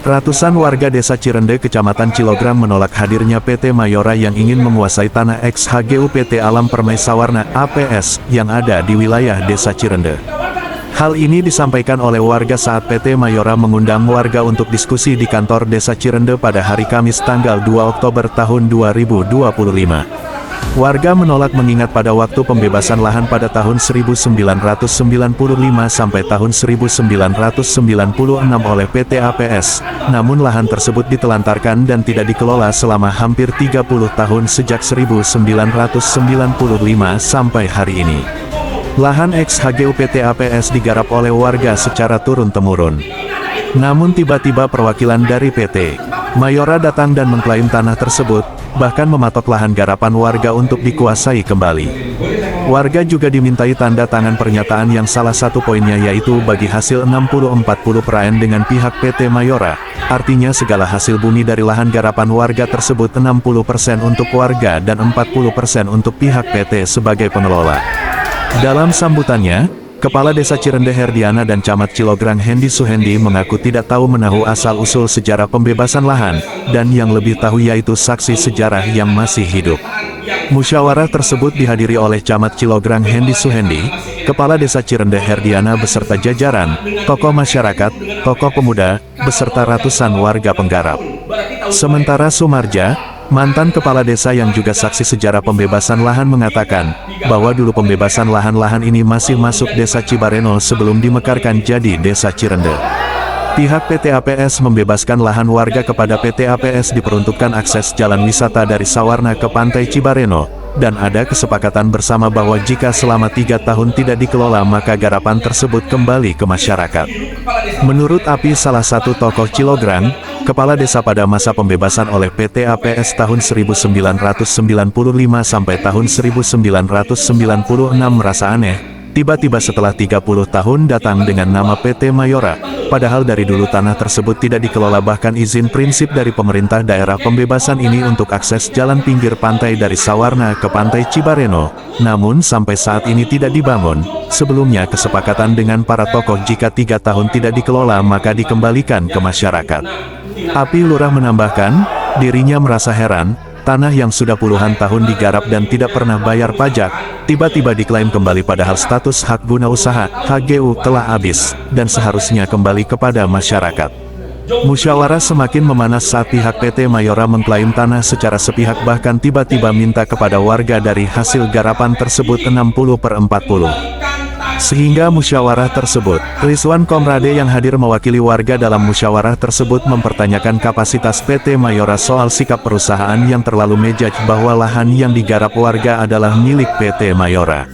Ratusan warga desa Cirende, Kecamatan Cilograng menolak hadirnya PT Mayora yang ingin menguasai tanah ex-HGU PT Alam Permai Sawarna (APS) yang ada di wilayah desa Cirende. Hal ini disampaikan oleh warga saat PT Mayora mengundang warga untuk diskusi di kantor desa Cirende pada hari Kamis tanggal 2 Oktober tahun 2025. Warga menolak mengingat pada waktu pembebasan lahan pada tahun 1995 sampai tahun 1996 oleh PT APS, namun lahan tersebut ditelantarkan dan tidak dikelola selama hampir 30 tahun sejak 1995 sampai hari ini. Lahan ex-HGU PT APS digarap oleh warga secara turun-temurun. Namun tiba-tiba perwakilan dari PT Mayora datang dan mengklaim tanah tersebut, bahkan mematok lahan garapan warga untuk dikuasai kembali. Warga juga dimintai tanda tangan pernyataan yang salah satu poinnya yaitu bagi hasil 60-40 perayaan dengan pihak PT Mayora, artinya segala hasil bumi dari lahan garapan warga tersebut 60% untuk warga dan 40% untuk pihak PT sebagai pengelola. Dalam sambutannya, Kepala Desa Cirende Herdiana dan Camat Cilograng Hendi Suhendi mengaku tidak tahu menahu asal-usul sejarah pembebasan lahan, dan yang lebih tahu yaitu saksi sejarah yang masih hidup. Musyawarah tersebut dihadiri oleh Camat Cilograng Hendi Suhendi, Kepala Desa Cirende Herdiana beserta jajaran, tokoh masyarakat, tokoh pemuda, beserta ratusan warga penggarap. Sementara Sumarja, mantan kepala desa yang juga saksi sejarah pembebasan lahan mengatakan, bahwa dulu pembebasan lahan-lahan ini masih masuk desa Cibareno sebelum dimekarkan jadi desa Cirende. Pihak PT APS membebaskan lahan warga kepada PT APS diperuntukkan akses jalan wisata dari Sawarna ke Pantai Cibareno, dan ada kesepakatan bersama bahwa jika selama 3 tahun tidak dikelola maka garapan tersebut kembali ke masyarakat. Menurut Api, salah satu tokoh Cilograng, kepala desa pada masa pembebasan oleh PT APS tahun 1995 sampai tahun 1996 merasa aneh, tiba-tiba setelah 30 tahun datang dengan nama PT Mayora, padahal dari dulu tanah tersebut tidak dikelola, bahkan izin prinsip dari pemerintah daerah pembebasan ini untuk akses jalan pinggir pantai dari Sawarna ke Pantai Cibareno, namun sampai saat ini tidak dibangun. Sebelumnya kesepakatan dengan para tokoh jika 3 tahun tidak dikelola maka dikembalikan ke masyarakat. Api Lurah menambahkan, dirinya merasa heran, tanah yang sudah puluhan tahun digarap dan tidak pernah bayar pajak, tiba-tiba diklaim kembali padahal status hak guna usaha, HGU, telah habis, dan seharusnya kembali kepada masyarakat. Musyawarah semakin memanas saat pihak PT Mayora mengklaim tanah secara sepihak, bahkan tiba-tiba minta kepada warga dari hasil garapan tersebut 60/40. Sehingga musyawarah tersebut, Rizwan Komrade yang hadir mewakili warga dalam musyawarah tersebut mempertanyakan kapasitas PT Mayora soal sikap perusahaan yang terlalu mejaj bahwa lahan yang digarap warga adalah milik PT Mayora.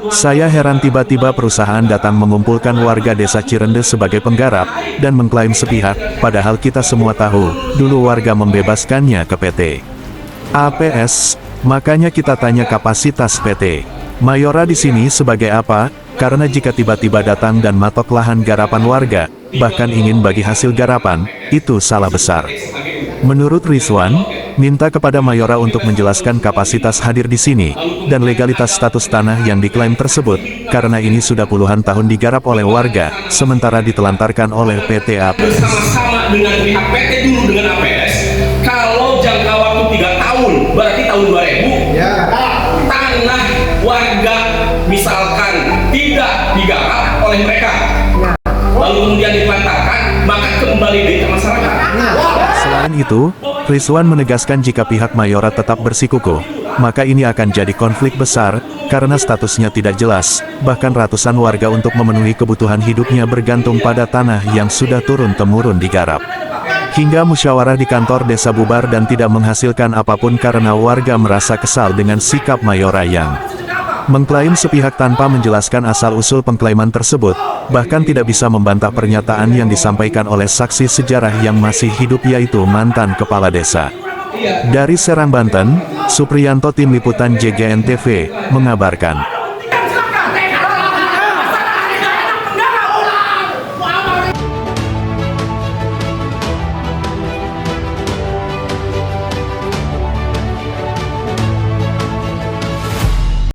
Saya heran tiba-tiba perusahaan datang mengumpulkan warga desa Cirende sebagai penggarap, dan mengklaim sepihak, padahal kita semua tahu, dulu warga membebaskannya ke PT APS, makanya kita tanya kapasitas PT Mayora di sini sebagai apa? Karena jika tiba-tiba datang dan matok lahan garapan warga, bahkan ingin bagi hasil garapan, itu salah besar. Menurut Rizwan, minta kepada Mayora untuk menjelaskan kapasitas hadir di sini, dan legalitas status tanah yang diklaim tersebut, karena ini sudah puluhan tahun digarap oleh warga, sementara ditelantarkan oleh PT APS. Sama dengan pihak PT dulu dengan APS, kalau jangka waktu 3 tahun, berarti tahun 2000, tanah warga misalkan tidak digarap oleh mereka, lalu kemudian ditelantarkan, maka kembali ke masyarakat. Selain itu, Rizwan menegaskan jika pihak Mayora tetap bersikukuh, maka ini akan jadi konflik besar, karena statusnya tidak jelas, bahkan ratusan warga untuk memenuhi kebutuhan hidupnya bergantung pada tanah yang sudah turun-temurun digarap. Hingga musyawarah di kantor desa bubar dan tidak menghasilkan apapun karena warga merasa kesal dengan sikap Mayora yang mengklaim sepihak tanpa menjelaskan asal-usul pengklaiman tersebut, bahkan tidak bisa membantah pernyataan yang disampaikan oleh saksi sejarah yang masih hidup yaitu mantan kepala desa. Dari Serang, Banten, Supriyanto, Tim Liputan JGN TV, mengabarkan.